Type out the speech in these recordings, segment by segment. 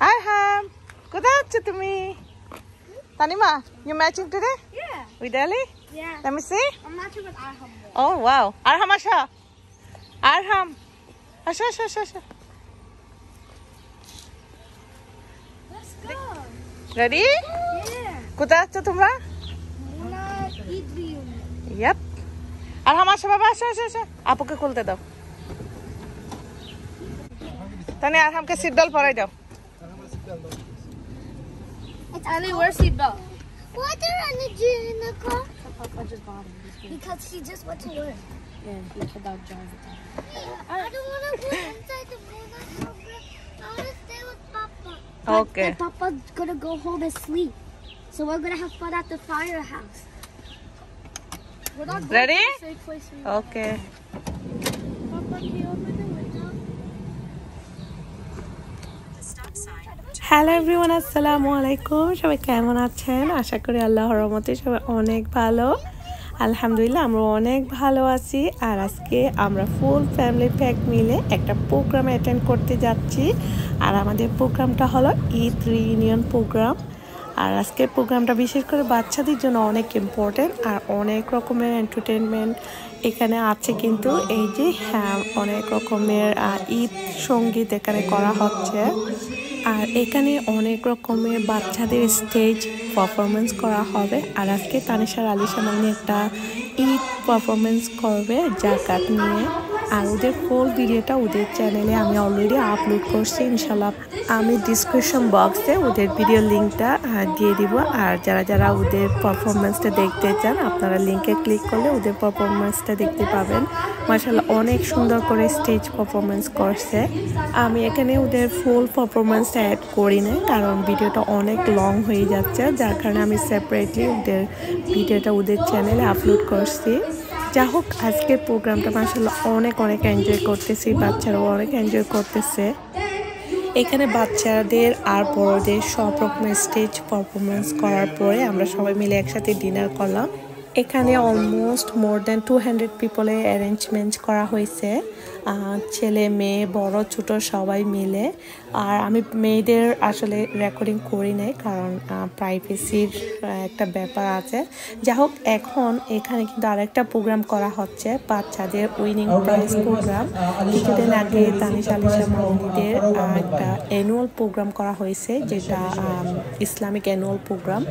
Arham, কোথায় আছো তুমি? Tanima, you matching today? Yeah. With Ali? Yeah. Let me see. I'm matching with Arham. Oh wow. Arham asha. Arham. Asha. Let's go. Ready? Yeah. কোথায় আছো তোমরা? Muna Eid reunion. Yep. Arham asha baba asha. আপুকে খুলতে দাও। তানি আরহামকে seat belt পরাই দাও। It's Ali, where's seatbelt? Why did I do in the car? Papa just bought him. Because he just went to work. Yeah, he forgot to drive it. I don't want to go inside the Muna program. I want to stay with Papa. Okay. But Papa's gonna go home and sleep. So we're gonna have fun at the firehouse. We're not going Ready? to the same place we went. Okay. Papa, can you open the window? Hello everyone, আসসালামু আলাইকুম। সবাই কেমন আছেন? আশা করি আল্লাহর রহমতে সবাই অনেক ভালো। আলহামদুলিল্লাহ আমরা অনেক ভালো আছি। আর আজকে আমরা ফুল ফ্যামিলি প্যাক মিলে একটা প্রোগ্রাম অ্যাটেন্ড করতে যাচ্ছি। আর আমাদের প্রোগ্রামটা হলো ঈদ রিইউনিয়ন প্রোগ্রাম। আর আজকের প্রোগ্রামটা বিশেষ করে বাচ্চাদের জন্য অনেক ইম্পর্টেন্ট আর অনেক রকমের এন্টারটেনমেন্ট এখানে আছে। কিন্তু এই যে অনেক রকমের ঈদ সঙ্গীত এখানে করা হচ্ছে। আর এখানে অনেক রকমের বাচ্চাদের স্টেজ পারফরমেন্স করা হবে। আর আজকে তানিশার আলিশা মামনি একটা ঈদ পারফরমেন্স করবে জাকাত নিয়ে। আর ওদের ফুল ভিডিওটা ওদের চ্যানেলে আমি অলরেডি আপলোড করছি। ইনশাল্লাহ আমি ডিসক্রিপশন বক্সে ওদের ভিডিও লিঙ্কটা দিয়ে দিব। আর যারা ওদের পারফরমেন্সটা দেখতে চান আপনারা লিঙ্কে ক্লিক করলে ওদের পারফরমেন্সটা দেখতে পাবেন। মাশাআল্লাহ অনেক সুন্দর করে স্টেজ পারফরমেন্স করছে। আমি এখানে ওদের ফুল পারফরমেন্সটা অ্যাড করি না, কারণ ভিডিওটা অনেক লং হয়ে যাচ্ছে, যার কারণে আমি সেপারেটলি ওদের ভিডিওটা ওদের চ্যানেলে আপলোড করছি। যা হোক আজকের প্রোগ্রামটা মাশাআল্লাহ অনেক এনজয় করতেছি, বাচ্চারাও অনেক এনজয় করতেছে। এখানে বাচ্চাদের আর বড়দের সব রকমের স্টেজ পারফরমেন্স করার পরে আমরা সবাই মিলে একসাথে ডিনার করলাম। এখানে অলমোস্ট মোর দ্যান 200 পিপলের অ্যারেঞ্জমেন্ট করা হয়েছে, ছেলে মেয়ে বড় ছোট সবাই মিলে। আর আমি মেয়েদের আসলে রেকর্ডিং করি নাই, কারণ প্রাইভেসির একটা ব্যাপার আছে। যা হোক এখন এখানে কিন্তু আরেকটা প্রোগ্রাম করা হচ্ছে, বাচ্চাদের উইনিং প্রাইজ প্রোগ্রাম। কিছুদিন আগে তানিশা আলিশা মামনিদের একটা অ্যানুয়াল প্রোগ্রাম করা হয়েছে, যেটা ইসলামিক অ্যানুয়াল প্রোগ্রাম।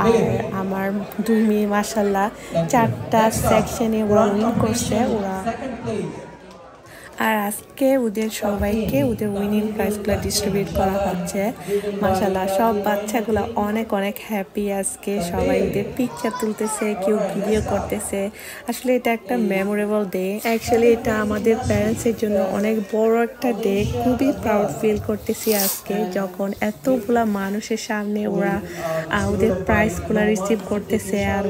আর আমার দুই মেয়ে মাশাআল্লাহ 4টা সেকশনে ওরা উইন করছে ওরা। আর আজকে ওদের সবাইকে ওদের উইনিং প্রাইজগুলো ডিস্ট্রিবিউট করা হচ্ছে। মাশাআল্লাহ সব বাচ্চাগুলো অনেক হ্যাপি। আজকে সবাই ওদের পিকচার তুলতেছে, কেউ ভিডিও করতেছে। আসলে এটা একটা মেমোরেবল ডে। অ্যাকচুয়ালি এটা আমাদের প্যারেন্টসের জন্য অনেক বড় একটা ডে। খুবই প্রাউড ফিল করতেছি আজকে, যখন এতগুলা মানুষের সামনে ওরা ওদের প্রাইজগুলো রিসিভ করতেছে। আর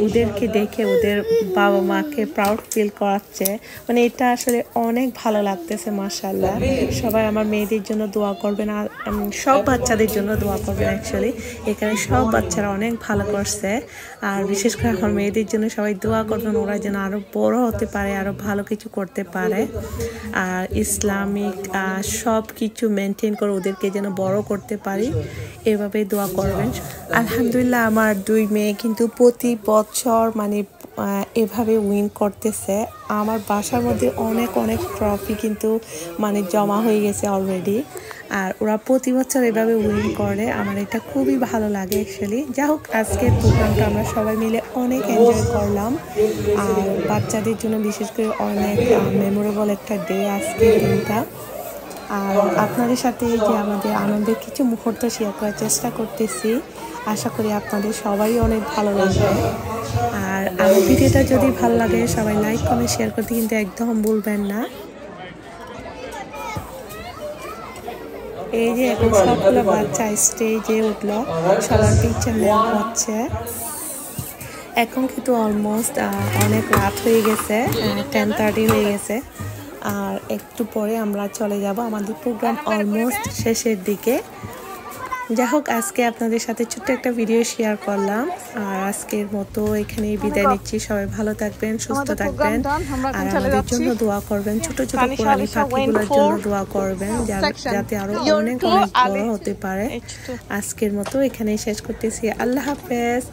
ওদেরকে দেখে ওদের বাবা মাকে প্রাউড ফিল করাচ্ছে। মানে এটা আসলে অনেক ভালো লাগতেছে। মাশাআল্লাহ সবাই আমার মেয়েদের জন্য দোয়া করবেন, আর সব বাচ্চাদের জন্য দোয়া করবেন। অ্যাকচুয়ালি এখানে সব বাচ্চারা অনেক ভালো করছে। আর বিশেষ করে আমার মেয়েদের জন্য সবাই দোয়া করবেন, ওরা যেন আরো বড় হতে পারে, আরো ভালো কিছু করতে পারে। আর ইসলামিক সব কিছু মেনটেন করে ওদেরকে যেন বড় করতে পারি, এভাবে দোয়া করবেন। আলহামদুলিল্লাহ আমার দুই মেয়ে কিন্তু প্রতি বছর মানে এভাবে উইন করতেছে। আমার বাসার মধ্যে অনেক ট্রফি কিন্তু মানে জমা হয়ে গেছে অলরেডি। আর ওরা প্রতি বছর এভাবে উইন করে, আমার এটা খুবই ভালো লাগে অ্যাকচুয়ালি। যা হোক আজকের প্রোগ্রামটা আমরা সবাই মিলে অনেক এনজয় করলাম। আর বাচ্চাদের জন্য বিশেষ করে অনেক মেমোরেবল একটা ডে আজকের দিনটা। আর আপনাদের সাথে যে আমাদের আনন্দের কিছু মুহূর্ত শেয়ার করার চেষ্টা করতেছি। আশা করি আপনাদের সবাই অনেক ভালো লাগবে। আর আমার ভিডিওটা যদি ভালো লাগে সবাই লাইক কমেন্ট শেয়ার করতে কিন্তু একদম ভুলবেন না। এই যে এখন সবগুলো বাচ্চা স্টেজে উঠলো, সবার পিকচার নেওয়া হচ্ছে। এখন কিন্তু অলমোস্ট অনেক রাত হয়ে গেছে, 10:30 হয়ে গেছে। আর একটু পরে আমরা চলে যাব, আমাদের প্রোগ্রাম অলমোস্ট শেষের দিকে। যাই হোক আজকে আপনাদের সাথে ছোট্ট একটা ভিডিও শেয়ার করলাম আর আজকের মতো এখানেই বিদায় নিচ্ছি সবাই ভালো থাকবেন সুস্থ থাকবেন আর আমাদের জন্য দোয়া করবেন ছোট ছোট কোরআনী পাখিগুলোর জন্য দোয়া করবেন যাতে আরো অনেক অনেক বড় হতে পারে আজকের মতো এখানেই শেষ করতেছি আল্লাহ হাফেজ